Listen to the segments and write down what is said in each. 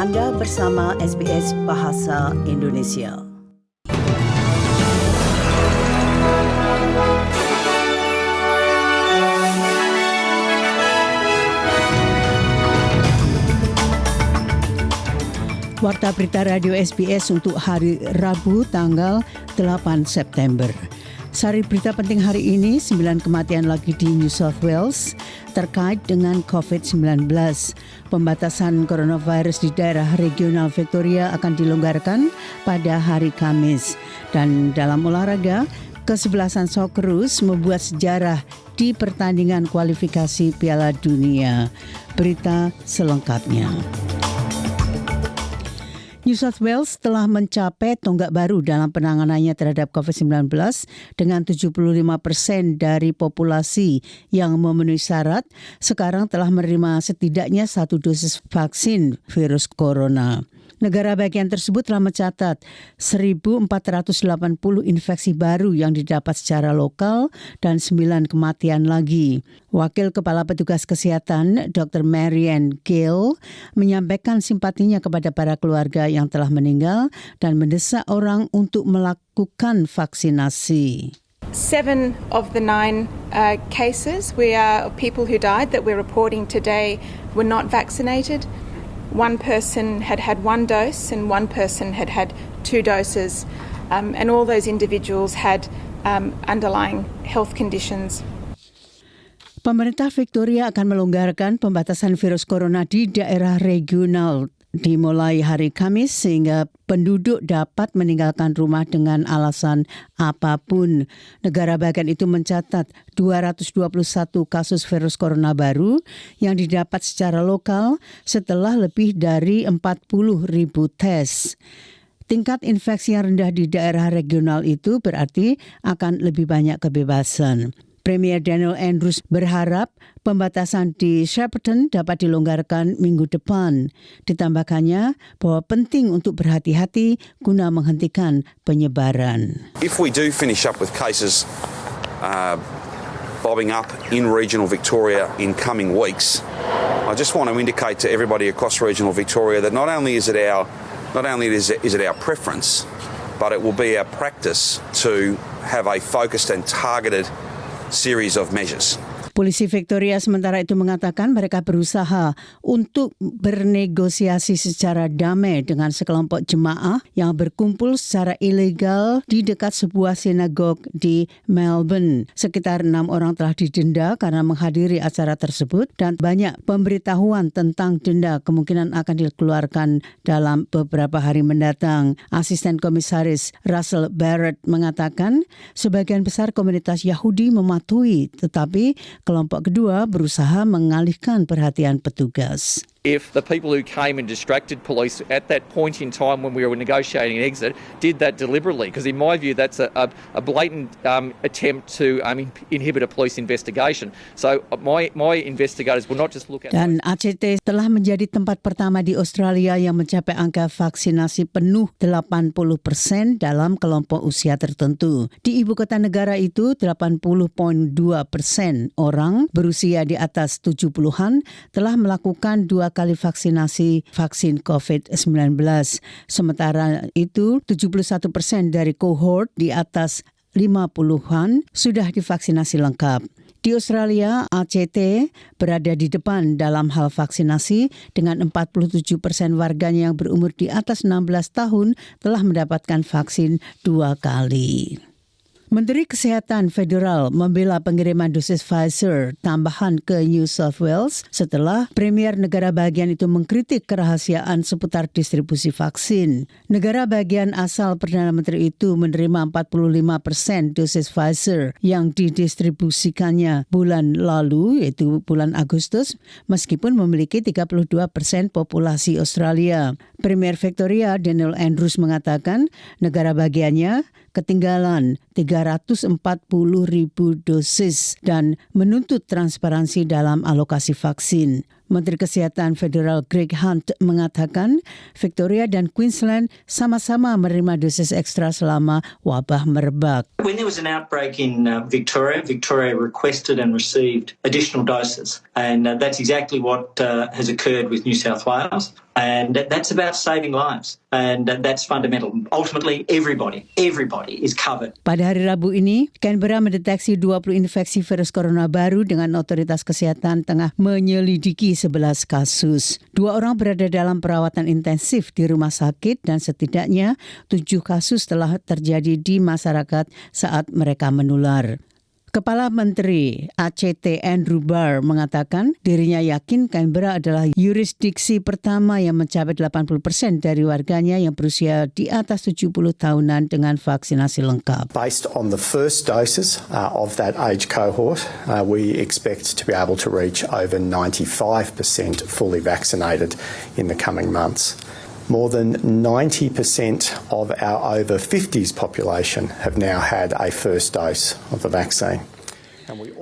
Anda bersama SBS Bahasa Indonesia. Warta Berita Radio SBS untuk hari Rabu tanggal 8 September. Sari berita penting hari ini, 9 kematian lagi di New South Wales terkait dengan COVID-19. Pembatasan coronavirus di daerah regional Victoria akan dilonggarkan pada hari Kamis. Dan dalam olahraga, kesebelasan Socceroos membuat sejarah di pertandingan kualifikasi Piala Dunia. Berita selengkapnya. New South Wales telah mencapai tonggak baru dalam penanganannya terhadap COVID-19 dengan 75% dari populasi yang memenuhi syarat sekarang telah menerima setidaknya 1 dosis vaksin virus corona. Negara bagian tersebut telah mencatat 1.480 infeksi baru yang didapat secara lokal dan 9 kematian lagi. Wakil Kepala Petugas Kesehatan Dr. Marianne Gill menyampaikan simpatinya kepada para keluarga yang telah meninggal dan mendesak orang untuk melakukan vaksinasi. 7 of the 9 cases people who died that we're reporting today were not vaccinated. One person had had 1 dose and one person had had 2 doses. And all those individuals had underlying health conditions. Pemerintah Victoria akan melonggarkan pembatasan virus corona di daerah regional dimulai hari Kamis sehingga penduduk dapat meninggalkan rumah dengan alasan apapun. Negara bagian itu mencatat 221 kasus virus corona baru yang didapat secara lokal setelah lebih dari 40,000 tes. Tingkat infeksi yang rendah di daerah regional itu berarti akan lebih banyak kebebasan. Premier Daniel Andrews berharap pembatasan di Shepparton dapat dilonggarkan minggu depan. Ditambahkannya bahwa penting untuk berhati-hati guna menghentikan penyebaran. If we do finish up with cases bobbing up in regional Victoria in coming weeks, I just want to indicate to everybody across regional Victoria that not only is it our preference, but it will be our practice to have a focused and targeted series of measures. Polisi Victoria sementara itu mengatakan mereka berusaha untuk bernegosiasi secara damai dengan sekelompok jemaah yang berkumpul secara ilegal di dekat sebuah sinagog di Melbourne. Sekitar 6 orang telah didenda karena menghadiri acara tersebut dan banyak pemberitahuan tentang denda kemungkinan akan dikeluarkan dalam beberapa hari mendatang. Asisten Komisaris Russell Barrett mengatakan sebagian besar komunitas Yahudi mematuhi, tetapi kelompok kedua berusaha mengalihkan perhatian petugas. If the people who came and distracted police at that point in time when we were negotiating an exit did that deliberately, because in my view that's a blatant attempt to inhibit a police investigation. So my investigators will not just look at... Dan ACT telah menjadi tempat pertama di Australia yang mencapai angka vaksinasi penuh 80% dalam kelompok usia tertentu. Di ibu kota negara itu 80.2% orang berusia di atas 70-an telah melakukan 2 kali vaksin COVID-19. Sementara itu, 71% dari kohort di atas 50-an sudah divaksinasi lengkap. Di Australia, ACT berada di depan dalam hal vaksinasi dengan 47% warganya yang berumur di atas 16 tahun telah mendapatkan vaksin 2 kali. Menteri Kesehatan Federal membela pengiriman dosis Pfizer tambahan ke New South Wales setelah Premier negara bagian itu mengkritik kerahasiaan seputar distribusi vaksin. Negara bagian asal Perdana Menteri itu menerima 45% dosis Pfizer yang didistribusikannya bulan lalu, yaitu bulan Agustus, meskipun memiliki 32% populasi Australia. Premier Victoria Daniel Andrews mengatakan negara bagiannya ketinggalan 340,000 dosis dan menuntut transparansi dalam alokasi vaksin. Menteri Kesehatan Federal Greg Hunt mengatakan Victoria dan Queensland sama-sama menerima dosis ekstra selama wabah merebak. When there was an outbreak in Victoria requested and received additional doses. And that's exactly what has occurred with New South Wales. And that's about saving lives. And that's fundamental. Ultimately, everybody is covered. Pada hari Rabu ini, Canberra mendeteksi 20 infeksi virus corona baru dengan otoritas kesehatan tengah menyelidiki 11 kasus. 2 orang berada dalam perawatan intensif di rumah sakit dan setidaknya 7 kasus telah terjadi di masyarakat saat mereka menular. Kepala Menteri ACT Andrew Barr mengatakan dirinya yakin Canberra adalah yurisdiksi pertama yang mencapai 80% dari warganya yang berusia di atas 70 tahunan dengan vaksinasi lengkap. Based on the first doses of that age cohort, we expect to be able to reach over 95% fully vaccinated in the coming months. More than 90% of our over 50s population have now had a first dose of the vaccine.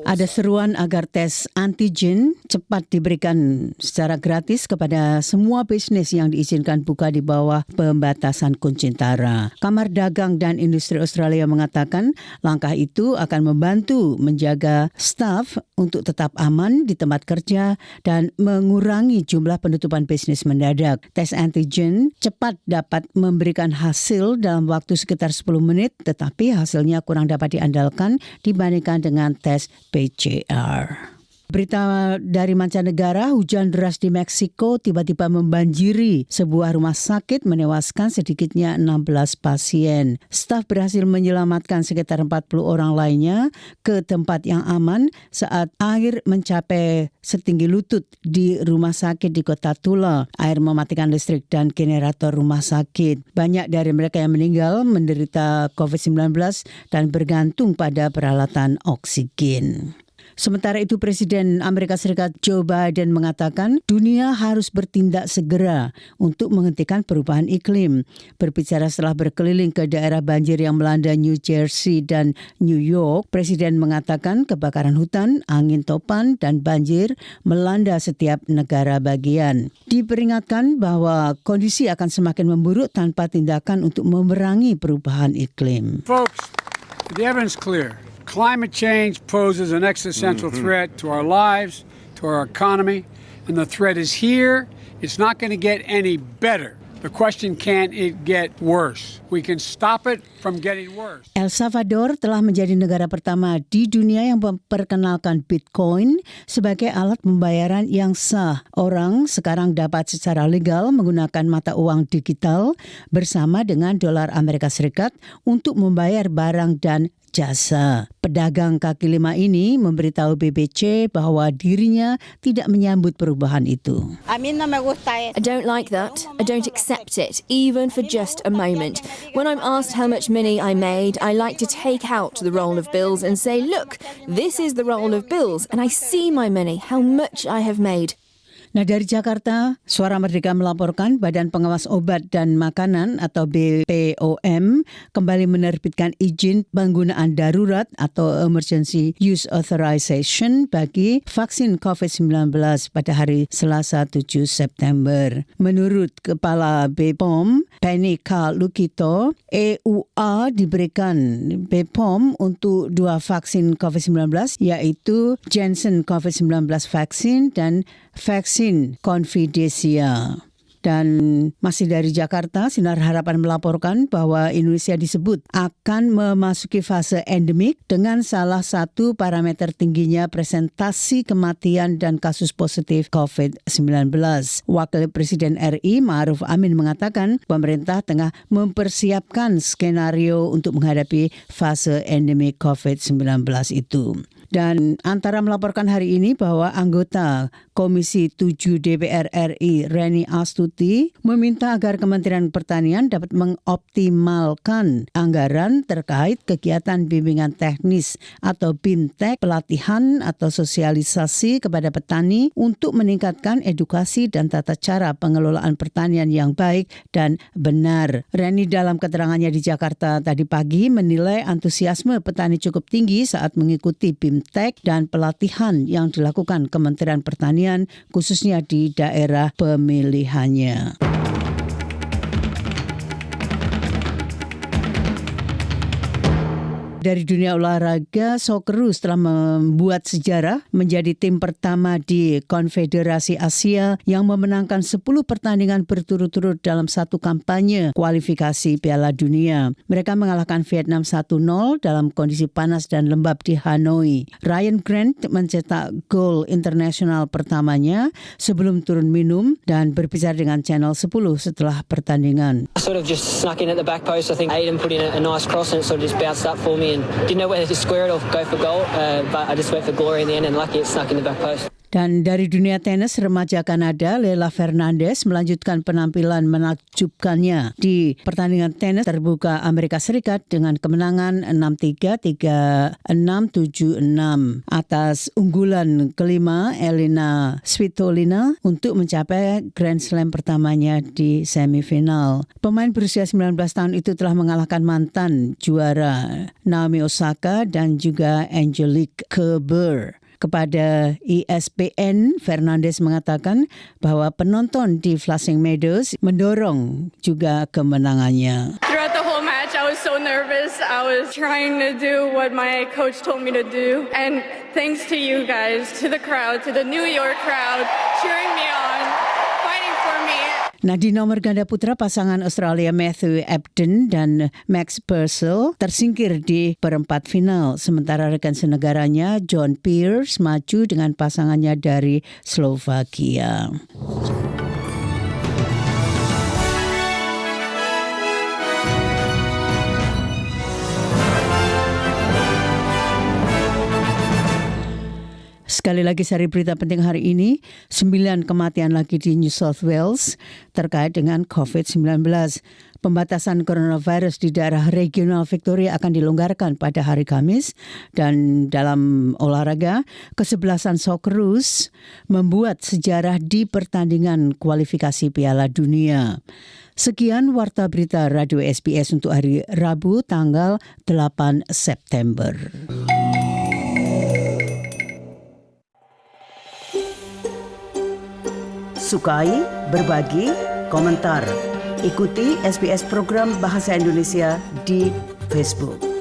Ada seruan agar tes antigen cepat diberikan secara gratis kepada semua bisnis yang diizinkan buka di bawah pembatasan kuncintara. Kamar Dagang dan Industri Australia mengatakan langkah itu akan membantu menjaga staf untuk tetap aman di tempat kerja dan mengurangi jumlah penutupan bisnis mendadak. Tes antigen cepat dapat memberikan hasil dalam waktu sekitar 10 menit, tetapi hasilnya kurang dapat diandalkan dibandingkan dengan tes PCR. Berita dari mancanegara, hujan deras di Meksiko tiba-tiba membanjiri sebuah rumah sakit menewaskan sedikitnya 16 pasien. Staf berhasil menyelamatkan sekitar 40 orang lainnya ke tempat yang aman saat air mencapai setinggi lutut di rumah sakit di kota Tula. Air mematikan listrik dan generator rumah sakit. Banyak dari mereka yang meninggal menderita COVID-19 dan bergantung pada peralatan oksigen. Sementara itu Presiden Amerika Serikat Joe Biden mengatakan dunia harus bertindak segera untuk menghentikan perubahan iklim. Berbicara setelah berkeliling ke daerah banjir yang melanda New Jersey dan New York, Presiden mengatakan kebakaran hutan, angin topan, dan banjir melanda setiap negara bagian. Diperingatkan bahwa kondisi akan semakin memburuk tanpa tindakan untuk memerangi perubahan iklim. Folks, the evidence is clear. Climate change poses an existential threat to our lives, to our economy, and the threat is here. It's not going to get any better. The question, can it get worse? We can stop it from getting worse. El Salvador telah menjadi negara pertama di dunia yang memperkenalkan Bitcoin sebagai alat pembayaran yang sah. Orang sekarang dapat secara legal menggunakan mata uang digital bersama dengan dolar Amerika Serikat untuk membayar barang dan jasa. Pedagang kaki lima ini memberitahu BBC bahwa dirinya tidak menyambut perubahan itu. I don't like that. I don't accept it, even for just a moment. When I'm asked how much money I made, I like to take out the roll of bills and say, look, this is the roll of bills, and I see my money, how much I have made. Nah, dari Jakarta, Suara Merdeka melaporkan Badan Pengawas Obat dan Makanan atau BPOM kembali menerbitkan izin penggunaan darurat atau Emergency Use Authorization bagi vaksin COVID-19 pada hari Selasa 7 September. Menurut Kepala BPOM, Penny K. Lukito, EUA diberikan BPOM untuk 2 vaksin COVID-19, yaitu Janssen COVID-19 vaksin dan vaksin Confidencia. Dan masih dari Jakarta, Sinar Harapan melaporkan bahwa Indonesia disebut akan memasuki fase endemik dengan salah satu parameter tingginya presentasi kematian dan kasus positif COVID-19. Wakil Presiden RI Ma'ruf Amin mengatakan pemerintah tengah mempersiapkan skenario untuk menghadapi fase endemik COVID-19 itu. Dan Antara melaporkan hari ini bahwa anggota Komisi 7 DPR RI Reni Astuti meminta agar Kementerian Pertanian dapat mengoptimalkan anggaran terkait kegiatan bimbingan teknis atau BIMTEK, pelatihan atau sosialisasi kepada petani untuk meningkatkan edukasi dan tata cara pengelolaan pertanian yang baik dan benar. Reni dalam keterangannya di Jakarta tadi pagi menilai antusiasme petani cukup tinggi saat mengikuti BIMTEK dan pelatihan yang dilakukan Kementerian Pertanian pertanian, khususnya di daerah pemilihannya. Dari dunia olahraga, Socceroos telah membuat sejarah menjadi tim pertama di Konfederasi Asia yang memenangkan 10 pertandingan berturut-turut dalam satu kampanye kualifikasi Piala Dunia. Mereka mengalahkan Vietnam 1-0 dalam kondisi panas dan lembab di Hanoi. Ryan Grant mencetak gol internasional pertamanya sebelum turun minum dan berbicara dengan Channel 10 setelah pertandingan. I sort of just snuck in at the back post. I think Aiden put in a nice cross and it sort of just bounced up for me and didn't know whether to square it or go for goal, but I just went for glory in the end and lucky it snuck in the back post. Dan dari dunia tenis, remaja Kanada Leylah Fernandez melanjutkan penampilan menakjubkannya di pertandingan tenis terbuka Amerika Serikat dengan kemenangan 6-3, 3-6, 7-6 atas unggulan kelima Elina Svitolina untuk mencapai Grand Slam pertamanya di semifinal. Pemain berusia 19 tahun itu telah mengalahkan mantan juara Naomi Osaka dan juga Angelique Kerber. Kepada ESPN, Fernandez mengatakan bahwa penonton di Flushing Meadows mendorong juga kemenangannya. Throughout the whole match, I was so nervous. I was trying to do what my coach told me to do. And thanks to you guys, to the crowd, to the New York crowd, cheering me on, fighting for me. Nah, di nomor ganda putra, pasangan Australia Matthew Ebden dan Max Purcell tersingkir di perempat final. Sementara rekan senegaranya John Peers maju dengan pasangannya dari Slovakia. Sekali lagi sari berita penting hari ini, 9 kematian lagi di New South Wales terkait dengan COVID-19. Pembatasan coronavirus di daerah regional Victoria akan dilonggarkan pada hari Kamis. Dan dalam olahraga, kesebelasan Socceroos membuat sejarah di pertandingan kualifikasi Piala Dunia. Sekian Warta Berita Radio SBS untuk hari Rabu tanggal 8 September. Sukai, berbagi, komentar. Ikuti SBS program Bahasa Indonesia di Facebook.